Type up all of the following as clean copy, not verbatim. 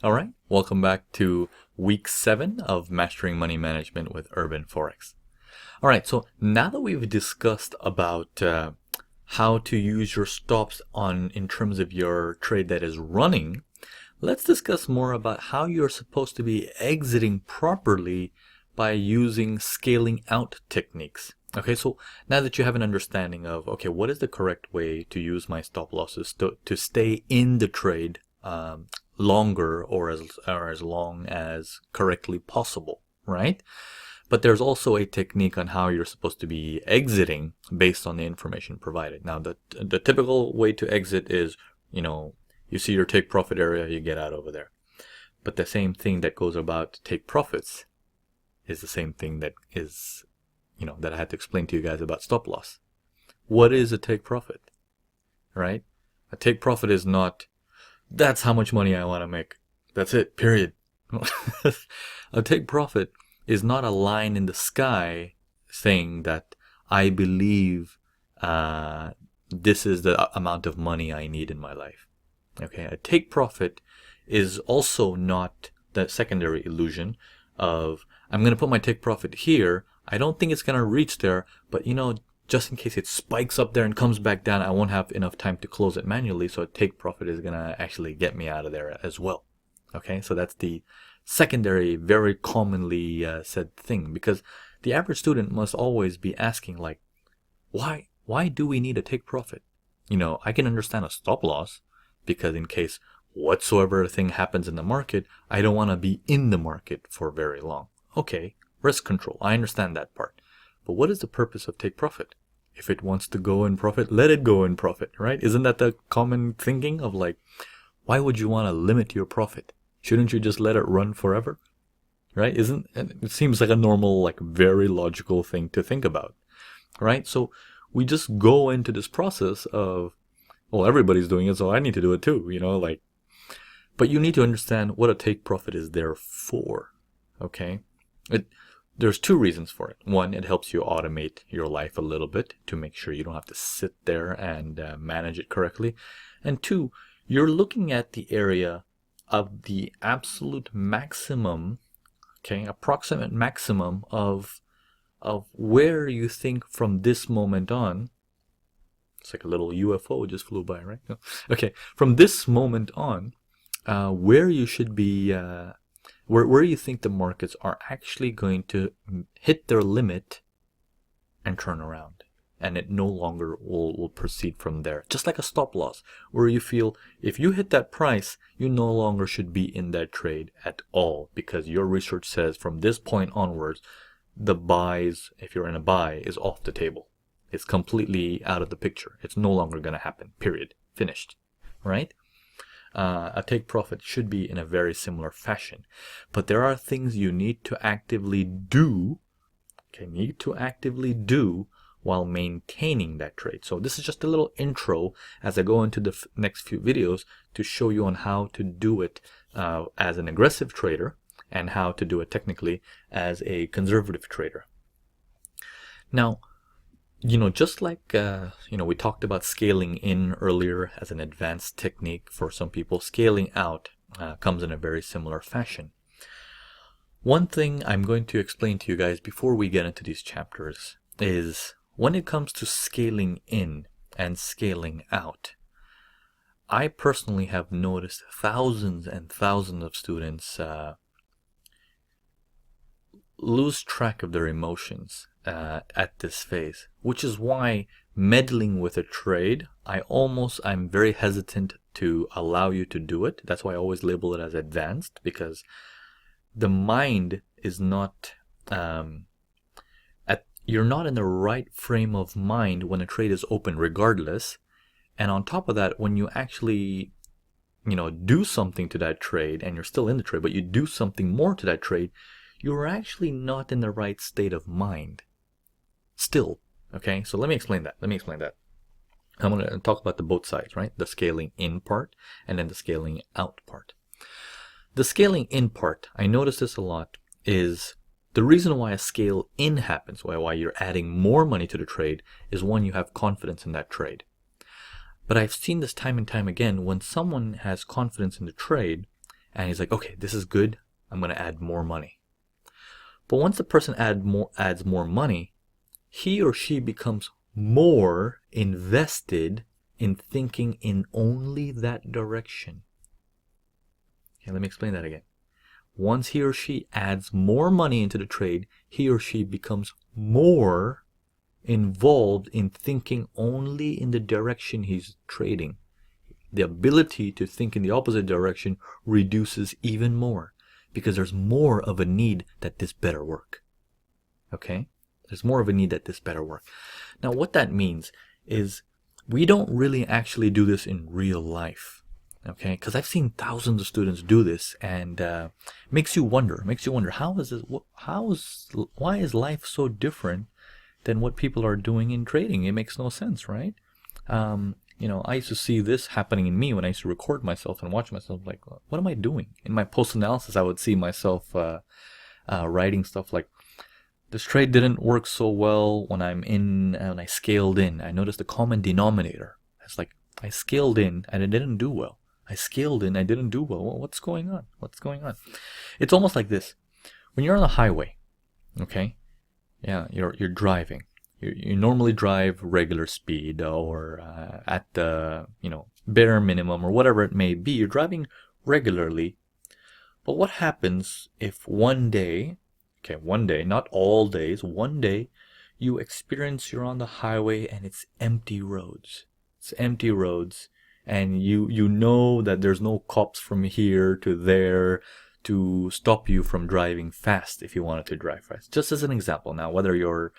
All right, welcome back to week 7 of Mastering Money Management with Urban Forex. All right, so now that we've discussed about how to use your stops in terms of your trade that is running, let's discuss more about how you're supposed to be exiting properly by using scaling out techniques. Okay, so now that you have an understanding of, okay, what is the correct way to use my stop losses to stay in the trade longer or as long as correctly possible, right? But there's also a technique on how you're supposed to be exiting based on the information provided. Now, the typical way to exit is, you see your take profit area, you get out over there. But the same thing that goes about take profits is the same thing that is, that I had to explain to you guys about stop loss. What is a take profit, right? A take profit is not, that's how much money I want to make. That's it, period. A take profit is not a line in the sky saying that I believe this is the amount of money I need in my life. Okay, a take profit is also not the secondary illusion of I'm going to put my take profit here. I don't think it's going to reach there, but just in case it spikes up there and comes back down, I won't have enough time to close it manually, so a take profit is going to actually get me out of there as well. Okay, so that's the secondary, very commonly said thing, because the average student must always be asking, like, why do we need a take profit? I can understand a stop loss, because in case whatsoever thing happens in the market, I don't want to be in the market for very long. Okay, risk control, I understand that part. But what is the purpose of take profit? If it wants to go in profit, let it go in profit, right? Isn't that the common thinking of, like, why would you want to limit your profit? Shouldn't you just let it run forever? Right? It seems like a normal, like, very logical thing to think about, right? So we just go into this process of, well, everybody's doing it, so I need to do it too, but you need to understand what a take profit is there for, okay? There's two reasons for it. One, it helps you automate your life a little bit to make sure you don't have to sit there and manage it correctly. And two, you're looking at the area of the absolute maximum, okay, approximate maximum of where you think from this moment on. It's like a little UFO just flew by, right? Okay, from this moment on, where you should be, where you think the markets are actually going to hit their limit and turn around, and it no longer will proceed from there. Just like a stop loss, where you feel if you hit that price, you no longer should be in that trade at all, because your research says from this point onwards, the buys, if you're in a buy, is off the table. It's completely out of the picture. It's no longer going to happen, period. Finished, right? A take profit should be in a very similar fashion. But there are things you need to actively do, while maintaining that trade. So this is just a little intro as I go into the next few videos to show you on how to do it as an aggressive trader and how to do it technically as a conservative trader. Now, just like, we talked about scaling in earlier as an advanced technique for some people, scaling out comes in a very similar fashion. One thing I'm going to explain to you guys before we get into these chapters is when it comes to scaling in and scaling out, I personally have noticed thousands and thousands of students lose track of their emotions at this phase, which is why meddling with a trade, I'm very hesitant to allow you to do it. That's why I always label it as advanced, because the mind is not, you're not in the right frame of mind when a trade is open regardless. And on top of that, when you actually, do something to that trade and you're still in the trade, but you do something more to that trade, you're actually not in the right state of mind still. Okay, so let me explain that. I'm going to talk about the both sides, right? The scaling in part and then the scaling out part. The scaling in part, I notice this a lot, is the reason why a scale in happens, why you're adding more money to the trade, is one, you have confidence in that trade. But I've seen this time and time again, when someone has confidence in the trade and he's like, okay, this is good. I'm going to add more money. But once the person adds more money, he or she becomes more invested in thinking in only that direction. Okay, let me explain that again. Once he or she adds more money into the trade, he or she becomes more involved in thinking only in the direction he's trading. The ability to think in the opposite direction reduces even more because there's more of a need that this better work. Okay? There's more of a need that this better work. Now, what that means is we don't really actually do this in real life. Okay? Because I've seen thousands of students do this, and makes you wonder, why is life so different than what people are doing in trading? It makes no sense, right? I used to see this happening in me when I used to record myself and watch myself, like, what am I doing? In my post-analysis, I would see myself writing stuff like, this trade didn't work so well when I scaled in. I noticed the common denominator. It's like, I scaled in and it didn't do well. I scaled in, I didn't do well. What's going on? It's almost like this. When you're on the highway, okay? Yeah, you're driving. You normally drive regular speed or at the bare minimum or whatever it may be. You're driving regularly. But what happens if one day, not all days, one day you experience you're on the highway and it's empty roads. It's empty roads, and you know that there's no cops from here to there to stop you from driving fast if you wanted to drive fast. Just as an example. Now, whether you're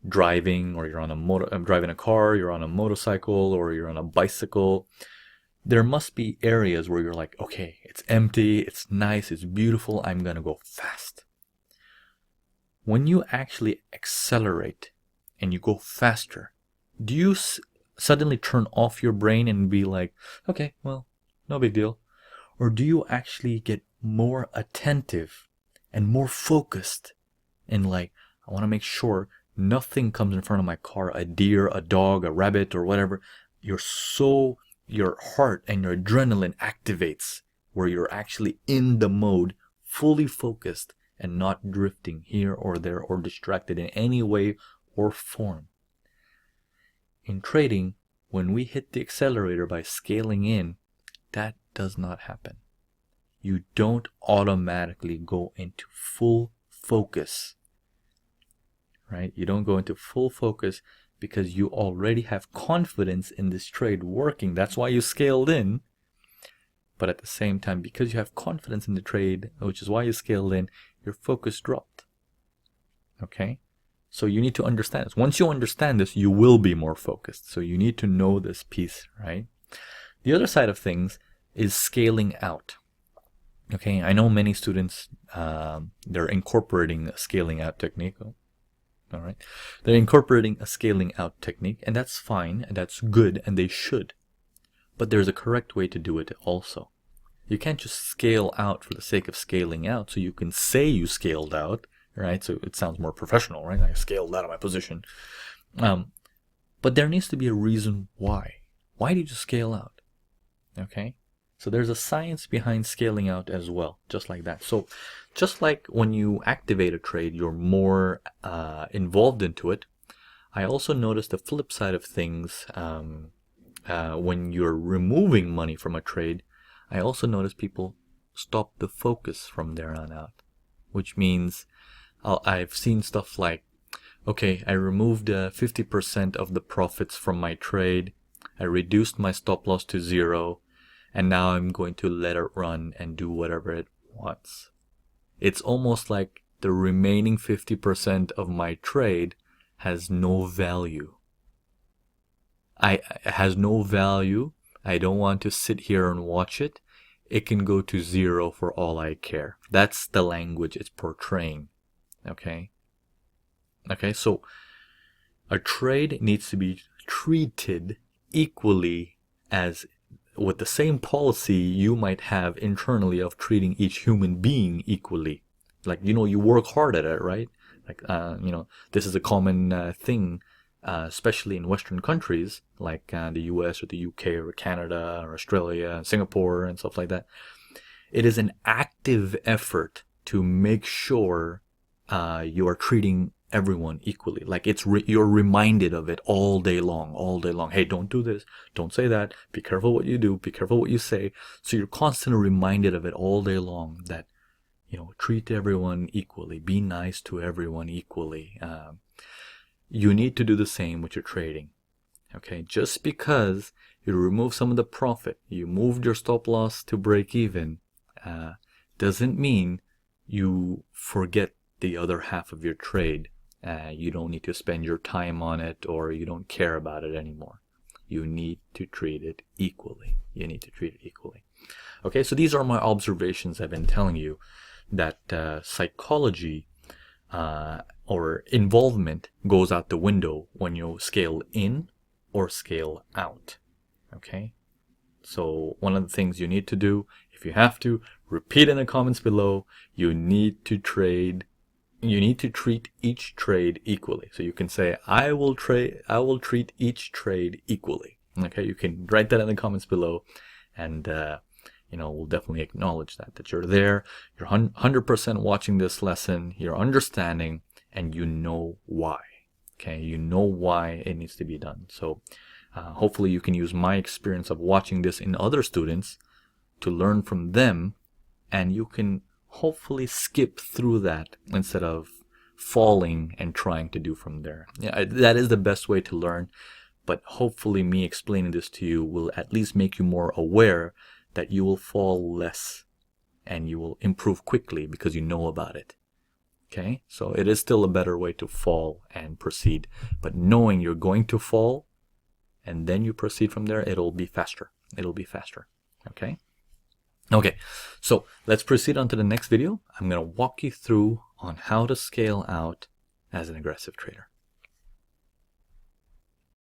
driving or you're on driving a car, you're on a motorcycle, or you're on a bicycle, there must be areas where you're like, okay, it's empty, it's nice, it's beautiful, I'm gonna go fast. When you actually accelerate and you go faster, do you suddenly turn off your brain and be like, okay, well, no big deal? Or do you actually get more attentive and more focused and like, I want to make sure nothing comes in front of my car, a deer, a dog, a rabbit, or whatever. Your heart and your adrenaline activates where you're actually in the mode, fully focused and not drifting here or there or distracted in any way or form. In trading, when we hit the accelerator by scaling in, that does not happen. You don't automatically go into full focus, right? You don't go into full focus because you already have confidence in this trade working. That's why you scaled in. But at the same time, because you have confidence in the trade, which is why you scaled in, your focus dropped. Okay? So you need to understand this. Once you understand this, you will be more focused. So you need to know this piece, right? The other side of things is scaling out. Okay, I know many students, they're incorporating a scaling out technique. All right, they're incorporating a scaling out technique, and that's fine, and that's good, and they should. But there's a correct way to do it also. You can't just scale out for the sake of scaling out, so you can say you scaled out, right? So it sounds more professional, right? I scaled out of my position. But there needs to be a reason why. Why did you scale out? Okay? So there's a science behind scaling out as well, just like that. So just like when you activate a trade, you're more involved into it. I also noticed the flip side of things when you're removing money from a trade. I also noticed people stop the focus from there on out, which means I've seen stuff like, okay, I removed 50% of the profits from my trade. I reduced my stop loss to 0. And now I'm going to let it run and do whatever it wants. It's almost like the remaining 50% of my trade has no value. It has no value. I don't want to sit here and watch it. It can go to 0 for all I care. That's the language it's portraying. Okay? Okay, so a trade needs to be treated equally as with the same policy you might have internally of treating each human being equally. Like, you work hard at it, right? Like, this is a common thing especially in Western countries like the US or the UK or Canada or Australia, Singapore, and stuff like that. It is an active effort to make sure you are treating everyone equally. Like you're reminded of it all day long. Hey, don't do this, don't say that, be careful what you do, be careful what you say. So you're constantly reminded of it all day long, that treat everyone equally, be nice to everyone equally. You need to do the same with your trading. Okay, just because you remove some of the profit, you moved your stop loss to break even, doesn't mean you forget the other half of your trade. You don't need to spend your time on it, or you don't care about it anymore. You need to treat it equally. You need to treat it equally. Okay, so these are my observations. I've been telling you that psychology or involvement goes out the window when you scale in or scale out. Okay, so one of the things you need to do, if you have to, repeat in the comments below. You need to treat each trade equally. So you can say, I will treat each trade equally. Okay, you can write that in the comments below, and we'll definitely acknowledge that you're there, you're 100% watching this lesson, you're understanding, and you know why. Okay, you know why it needs to be done. So hopefully you can use my experience of watching this in other students to learn from them, and you can hopefully skip through that instead of falling and trying to do from there. Yeah, that is the best way to learn, but hopefully me explaining this to you will at least make you more aware that you will fall less and you will improve quickly because you know about it. Okay, so it is still a better way to fall and proceed, but knowing you're going to fall and then you proceed from there, it'll be faster. Okay. Okay, so let's proceed on to the next video. I'm going to walk you through on how to scale out as an aggressive trader.